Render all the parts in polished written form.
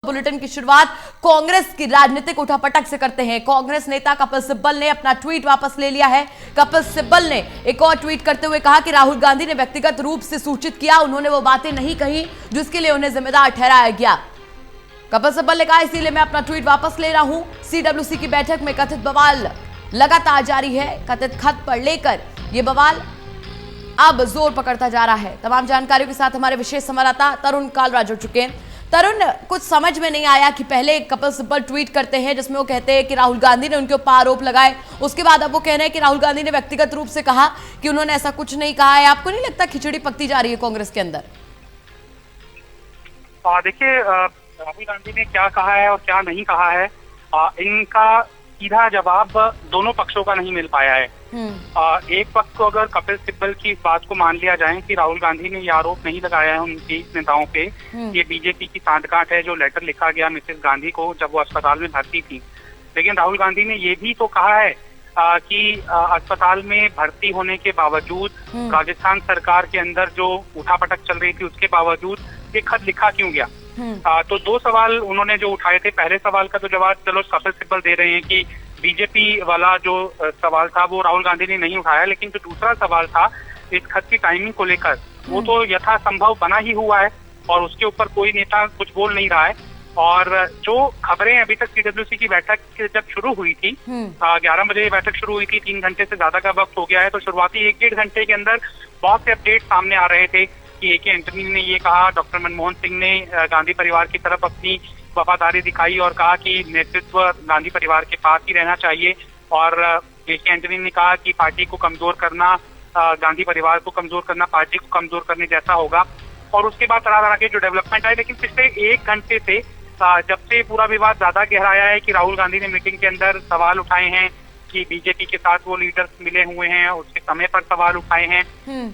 Bulletin की शुरुआत कांग्रेस की राजनीतिक उठापटक से करते हैं। कांग्रेस नेता कपिल सिब्बल ने अपना ट्वीट वापस ले लिया है। कपिल सिब्बल ने एक और ट्वीट करते हुए कहा कि राहुल गांधी ने व्यक्तिगत रूप से सूचित किया, उन्होंने वो बातें नहीं कही जिसके लिए उन्हें जिम्मेदार ठहराया गया। कपिल सिब्बल ने कहा, इसीलिए मैं अपना ट्वीट वापस ले रहा हूं। सीडब्ल्यूसी की बैठक में कथित बवाल लगातार जारी है। कथित खत पर लेकर यह बवाल अब जोर पकड़ता जा रहा है। तमाम जानकारियों के साथ हमारे विशेष संवाददाता तरुण कालरा जुड़ चुके हैं। तरुण, कुछ समझ में नहीं आया कि पहले कपिल सिब्बल ट्वीट करते हैं जिसमें वो कहते हैं कि राहुल गांधी ने उनके ऊपर आरोप लगाए, उसके बाद अब वो कह रहे हैं कि राहुल गांधी ने व्यक्तिगत रूप से कहा कि उन्होंने ऐसा कुछ नहीं कहा है। आपको नहीं लगता खिचड़ी पकती जा रही है कांग्रेस के अंदर? देखिए, राहुल गांधी ने क्या कहा है और क्या नहीं कहा है, इनका सीधा जवाब दोनों पक्षों का नहीं मिल पाया है। एक पक्ष को अगर कपिल सिब्बल की इस बात को मान लिया जाए कि राहुल गांधी ने ये आरोप नहीं लगाया है उनके नेताओं पे, ये बीजेपी की सांठगांठ है जो लेटर लिखा गया मिसेस गांधी को जब वो अस्पताल में भर्ती थी। लेकिन राहुल गांधी ने ये भी तो कहा है कि अस्पताल में भर्ती होने के बावजूद राजस्थान सरकार के अंदर जो उठापटक चल रही थी उसके बावजूद ये खत लिखा क्यों गया। तो दो सवाल उन्होंने जो उठाए थे। पहले सवाल का तो जवाब चलो कपिल सिब्बल दे रहे हैं कि बीजेपी वाला जो सवाल था वो राहुल गांधी ने नहीं उठाया, लेकिन जो दूसरा सवाल था इस खत की टाइमिंग को लेकर वो तो यथासंभव बना ही हुआ है और उसके ऊपर कोई नेता कुछ बोल नहीं रहा है। और जो खबरें अभी तक सीडब्ल्यूसी की बैठक जब शुरू हुई थी, 11 बजे बैठक शुरू हुई थी, 3 घंटे से ज्यादा का वक्त हो गया है, तो शुरुआती 1-1.5 घंटे के अंदर बहुत से अपडेट सामने आ रहे थे कि ए के एंटनी ने ये कहा, डॉक्टर मनमोहन सिंह ने गांधी परिवार की तरफ अपनी वफादारी दिखाई और कहा कि नेतृत्व गांधी परिवार के पास ही रहना चाहिए, और ए के एंटनी ने कहा कि पार्टी को कमजोर करना, गांधी परिवार को कमजोर करना पार्टी को कमजोर करने जैसा होगा। और उसके बाद तरह तरह के जो डेवलपमेंट आए, लेकिन पिछले 1 घंटे से जब से पूरा विवाद ज्यादा गहराया है कि राहुल गांधी ने मीटिंग के अंदर सवाल उठाए हैं कि बीजेपी के साथ वो लीडर्स मिले हुए हैं, उसके समय पर सवाल उठाए हैं,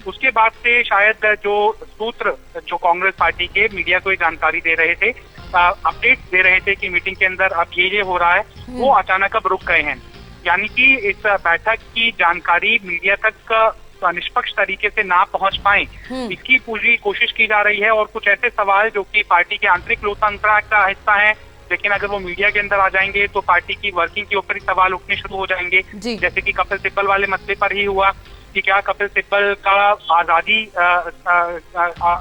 उसके बाद से शायद जो सूत्र जो कांग्रेस पार्टी के मीडिया को जानकारी दे रहे थे, अपडेट दे रहे थे कि मीटिंग के अंदर अब ये हो रहा है, वो अचानक अब रुक गए हैं। यानी कि इस बैठक की जानकारी मीडिया तक निष्पक्ष तरीके से ना पहुंच पाए, इसकी पूरी कोशिश की जा रही है। और कुछ ऐसे सवाल जो कि पार्टी के आंतरिक लोकतंत्र का हिस्सा है, लेकिन अगर वो मीडिया के अंदर आ जाएंगे तो पार्टी की वर्किंग के ऊपर ही सवाल उठने शुरू हो जाएंगे। जैसे कि कपिल सिब्बल वाले मसले पर ही हुआ कि क्या कपिल सिब्बल का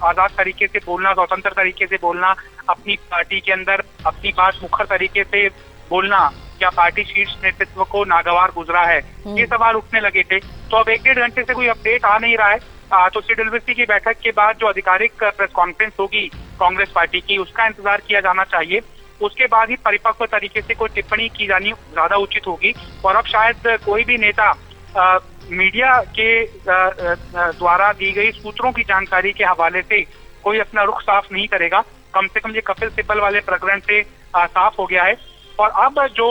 आजाद तरीके से बोलना, स्वतंत्र तरीके से बोलना, अपनी पार्टी के अंदर अपनी बात मुखर तरीके से बोलना, क्या पार्टी शीर्ष नेतृत्व को नागवार गुजरा है, ये सवाल उठने लगे थे। तो अब 1-1.5 घंटे से कोई अपडेट आ नहीं रहा है। तो सीडब्ल्यूसी की बैठक के बाद जो आधिकारिक प्रेस कॉन्फ्रेंस होगी कांग्रेस पार्टी की, उसका इंतजार किया जाना चाहिए। उसके बाद ही परिपक्व तरीके से कोई टिप्पणी की जानी ज्यादा उचित होगी। और अब शायद कोई भी नेता मीडिया के द्वारा दी गई सूत्रों की जानकारी के हवाले से कोई अपना रुख साफ नहीं करेगा। कम से कम ये कपिल सिब्बल वाले प्रकरण से साफ हो गया है। और अब जो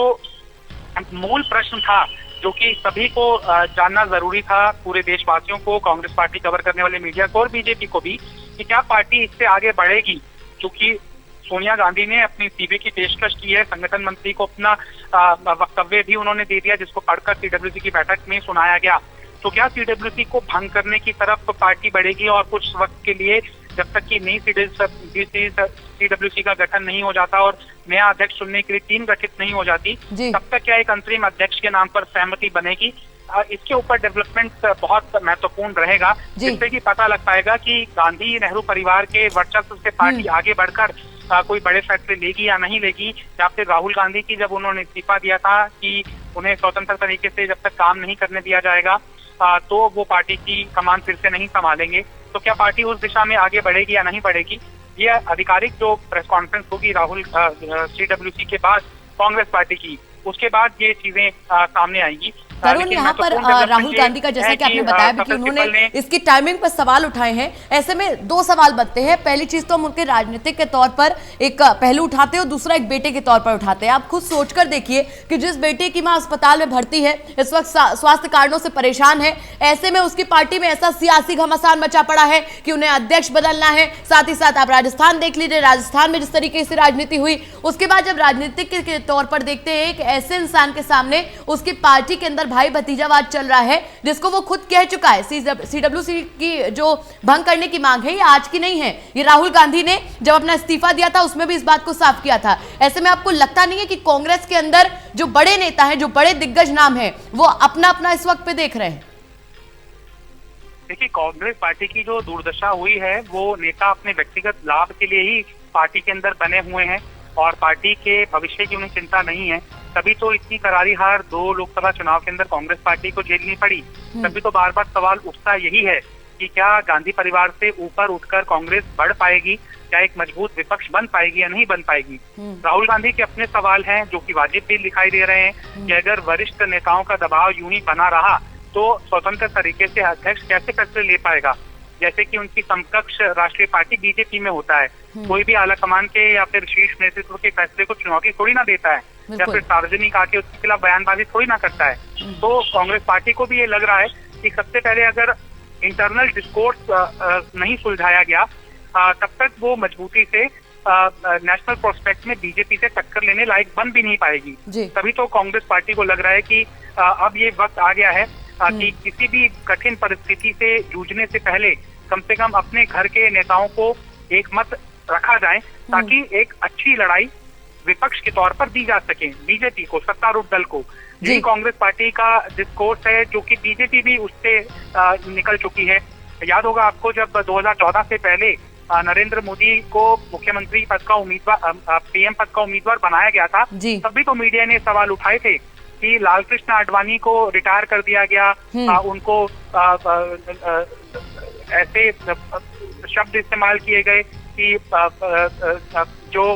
मूल प्रश्न था जो कि सभी को जानना जरूरी था, पूरे देशवासियों को, कांग्रेस पार्टी कवर करने वाले मीडिया को और बीजेपी को भी, कि क्या पार्टी इससे आगे बढ़ेगी। क्योंकि सोनिया गांधी ने अपनी सीबी की पेशकश की है, संगठन मंत्री को अपना वक्तव्य भी उन्होंने दे दिया जिसको पढ़कर सीडब्ल्यूसी की बैठक में सुनाया गया। तो क्या सीडब्ल्यूसी को भंग करने की तरफ पार्टी बढ़ेगी और कुछ वक्त के लिए, जब तक कि नई सीडब्ल्यूसी का गठन नहीं हो जाता और नया अध्यक्ष चुनने के लिए टीम गठित नहीं हो जाती, तब तक क्या एक अंतरिम अध्यक्ष के नाम पर सहमति बनेगी। इसके ऊपर डेवलपमेंट बहुत महत्वपूर्ण रहेगा, जिससे कि पता लग पाएगा कि गांधी नेहरू परिवार के वर्चस्व से पार्टी आगे बढ़कर कोई बड़े फैसले लेगी या नहीं लेगी, या फिर राहुल गांधी की जब उन्होंने इस्तीफा दिया था कि उन्हें स्वतंत्र तरीके से जब तक काम नहीं करने दिया जाएगा तो वो पार्टी की कमान फिर से नहीं संभालेंगे। तो क्या पार्टी उस दिशा में आगे बढ़ेगी या नहीं बढ़ेगी, ये आधिकारिक जो प्रेस कॉन्फ्रेंस होगी राहुल सीडब्ल्यूसी के बाद कांग्रेस पार्टी की, उसके बाद ये चीजें सामने आएंगी। तरुण, यहाँ पर राहुल गांधी का जैसा कि आपने बताया भी कि उन्होंने इसकी टाइमिंग पर सवाल उठाए हैं, ऐसे में 2 सवाल बनते हैं। पहली चीज तो हम उनके राजनीतिक के तौर पर एक पहलू उठाते हैं और दूसरा एक बेटे के तौर पर उठाते हैं। आप खुद सोचकर देखिए कि जिस बेटे की मां अस्पताल में भर्ती है, इस वक्त स्वास्थ्य कारणों से परेशान है, ऐसे में उसकी पार्टी में ऐसा सियासी घमासान मचा पड़ा है कि उन्हें अध्यक्ष बदलना है। साथ ही साथ आप राजस्थान देख लीजिए, राजस्थान में जिस तरीके से राजनीति हुई, उसके बाद जब राजनीतिक के तौर पर देखते हैं एक ऐसे इंसान के सामने उसकी पार्टी के अंदर भाई भतीजावाद चल रहा है, जिसको वो खुद कह चुका है। सीडब्ल्यूसी की जो भंग करने की मांग है ये आज की नहीं है, ये राहुल गांधी ने जब अपना इस्तीफा दिया था उसमें भी इस बात को साफ किया था। ऐसे में आपको लगता नहीं है कि कांग्रेस के अंदर जो बड़े नेता हैं, जो बड़े दिग्गज नाम है, वो अपना अपना इस वक्त पे देख रहे हैं? देखिए, कांग्रेस पार्टी की जो दुर्दशा हुई है वो नेता अपने व्यक्तिगत लाभ के लिए ही पार्टी के अंदर बने हुए हैं और पार्टी के भविष्य की उन्हें चिंता नहीं है। तभी तो इतनी करारी हार 2 लोकसभा चुनाव के अंदर कांग्रेस पार्टी को झेलनी पड़ी। तभी तो बार बार सवाल उठता यही है कि क्या गांधी परिवार से ऊपर उठकर कांग्रेस बढ़ पाएगी, क्या एक मजबूत विपक्ष बन पाएगी या नहीं बन पाएगी। राहुल गांधी के अपने सवाल हैं जो कि वाजिब भी दिखाई दे रहे हैं कि अगर वरिष्ठ नेताओं का दबाव यूं ही बना रहा तो स्वतंत्र तरीके से अध्यक्ष कैसे फैसले ले पाएगा, जैसे कि उनकी समकक्ष राष्ट्रीय पार्टी बीजेपी में होता है। कोई भी आला कमान के या फिर शीर्ष नेतृत्व के फैसले को चुनौती थोड़ी ना देता है या फिर सार्वजनिक आके उसके खिलाफ बयानबाजी थोड़ी ना करता है। तो कांग्रेस पार्टी को भी ये लग रहा है कि सबसे पहले अगर इंटरनल डिस्कोर्स नहीं सुलझाया गया तब तक वो मजबूती से नेशनल प्रोस्पेक्ट में बीजेपी से टक्कर लेने लायक बन भी नहीं पाएगी। तभी तो कांग्रेस पार्टी को लग रहा है कि अब ये वक्त आ गया है कि किसी भी कठिन परिस्थिति से जूझने से पहले कम से कम अपने घर के नेताओं को एक मत रखा जाए ताकि एक अच्छी लड़ाई विपक्ष के तौर पर दी जा सके बीजेपी को, सत्तारूढ़ दल को। यही कांग्रेस पार्टी का डिस्कोर्स है जो कि बीजेपी भी उससे निकल चुकी है। याद होगा आपको जब 2014 से पहले नरेंद्र मोदी को मुख्यमंत्री पद का उम्मीदवार, पीएम पद का उम्मीदवार बनाया गया था, तभी तो मीडिया ने सवाल उठाए थे कि लालकृष्ण आडवाणी को रिटायर कर दिया गया, उनको ऐसे शब्द इस्तेमाल किए गए कि जो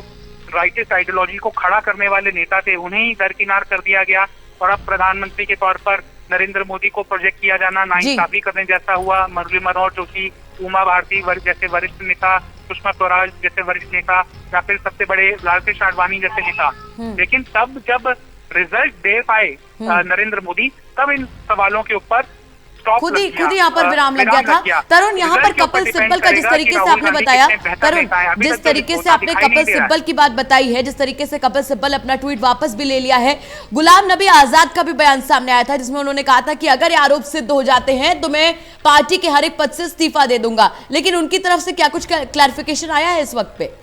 राइटिस्ट आइडियोलॉजी को खड़ा करने वाले नेता थे उन्हें ही दरकिनार कर दिया गया और अब प्रधानमंत्री के तौर पर नरेंद्र मोदी को प्रोजेक्ट किया जाना नाइंसाफी करने जैसा हुआ। मुरली मनोहर जोशी, उमा भारती जैसे वरिष्ठ नेता, सुषमा स्वराज जैसे वरिष्ठ नेता या फिर सबसे बड़े लालकृष्ण आडवाणी जैसे नेता। लेकिन तब जब रिजल्ट दे पाए नरेंद्र मोदी तब इन सवालों के ऊपर खुद ही यहाँ पर विराम लग गया था। तरुण, यहाँ पर कपिल सिब्बल का जिस तरीके से आपने बताया, तरुण जिस तरीके से आपने कपिल सिब्बल की बात बताई है, जिस तरीके से कपिल सिब्बल अपना ट्वीट वापस भी ले लिया है, गुलाम नबी आजाद का भी बयान सामने आया था जिसमें उन्होंने कहा था कि अगर ये आरोप सिद्ध हो जाते हैं तो मैं पार्टी के हर एक पद से इस्तीफा दे दूंगा। लेकिन उनकी तरफ से क्या कुछ क्लैरिफिकेशन आया है इस वक्त पे?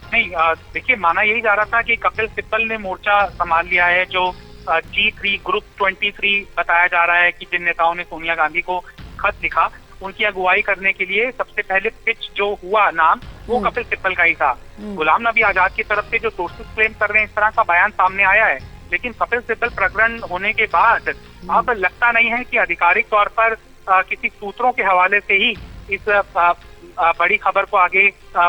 नहीं, देखिए, माना यही जा रहा था कि कपिल सिब्बल ने मोर्चा संभाल लिया है। जो G3 ग्रुप 23 बताया जा रहा है कि जिन नेताओं ने सोनिया गांधी को खत लिखा उनकी अगुवाई करने के लिए सबसे पहले पिच जो हुआ नाम वो कपिल सिब्बल का ही था। गुलाम नबी आजाद की तरफ से जो सोर्सेस क्लेम कर रहे हैं इस तरह का बयान सामने आया है, लेकिन कपिल सिब्बल प्रकरण होने के बाद अब लगता नहीं है कि आधिकारिक तौर पर किसी सूत्रों के हवाले से ही इस बड़ी खबर को आगे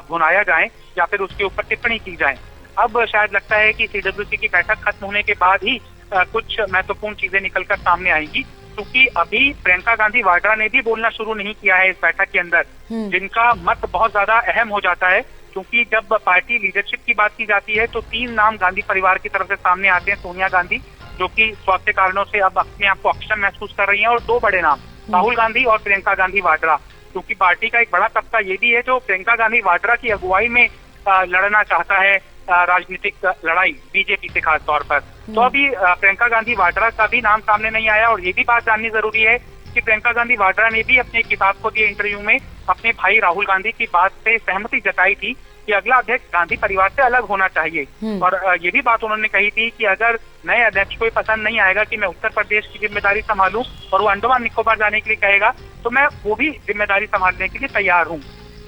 भुनाया जाए या फिर उसके ऊपर टिप्पणी की जाए। अब शायद लगता है कि सीडब्ल्यूसी की बैठक खत्म होने के बाद ही कुछ महत्वपूर्ण चीजें निकलकर सामने आएंगी, क्योंकि अभी प्रियंका गांधी वाड्रा ने भी बोलना शुरू नहीं किया है इस बैठक के अंदर, जिनका मत बहुत ज्यादा अहम हो जाता है। क्योंकि जब पार्टी लीडरशिप की बात की जाती है तो 3 नाम गांधी परिवार की तरफ से सामने आते हैं। सोनिया गांधी जो कि स्वास्थ्य कारणों से अब अपने आप को अक्षम महसूस कर रही है, और 2 बड़े नाम राहुल गांधी और प्रियंका गांधी वाड्रा, क्योंकि पार्टी का एक बड़ा तबका ये भी है जो प्रियंका गांधी वाड्रा की अगुवाई में लड़ना चाहता है राजनीतिक लड़ाई बीजेपी से खास तौर पर। तो अभी प्रियंका गांधी वाड्रा का भी नाम सामने नहीं आया, और ये भी बात जाननी जरूरी है कि प्रियंका गांधी वाड्रा ने भी अपने किताब को दिए इंटरव्यू में अपने भाई राहुल गांधी की बात से सहमति जताई थी कि अगला अध्यक्ष गांधी परिवार से अलग होना चाहिए। और ये भी बात उन्होंने कही थी कि अगर नए अध्यक्ष को पसंद नहीं आएगा कि मैं उत्तर प्रदेश की जिम्मेदारी संभालूं और वो अंडमान निकोबार जाने के लिए कहेगा तो मैं वो भी जिम्मेदारी संभालने के लिए तैयार हूँ।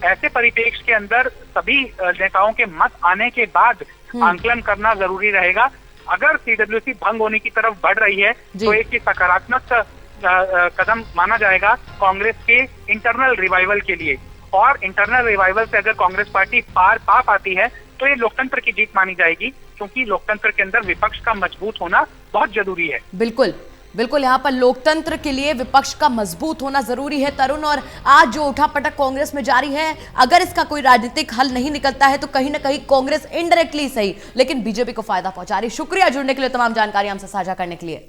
ऐसे परिप्रेक्ष्य के अंदर सभी नेताओं के मत आने के बाद आंकलन करना जरूरी रहेगा। अगर सीडब्ल्यूसी भंग होने की तरफ बढ़ रही है तो एक सकारात्मक कदम माना जाएगा कांग्रेस के इंटरनल रिवाइवल के लिए, और इंटरनल रिवाइवल से अगर कांग्रेस पार्टी पार पा पाती है तो ये लोकतंत्र की जीत मानी जाएगी, क्योंकि लोकतंत्र के अंदर विपक्ष का मजबूत होना बहुत जरूरी है। बिल्कुल बिल्कुल, यहाँ पर लोकतंत्र के लिए विपक्ष का मजबूत होना जरूरी है तरुण। और आज जो उठापटक कांग्रेस में जारी है, अगर इसका कोई राजनीतिक हल नहीं निकलता है तो कहीं ना कहीं कांग्रेस इनडायरेक्टली सही लेकिन बीजेपी को फायदा पहुंचा रही। शुक्रिया जुड़ने के लिए, तमाम जानकारी हमसे साझा करने के लिए।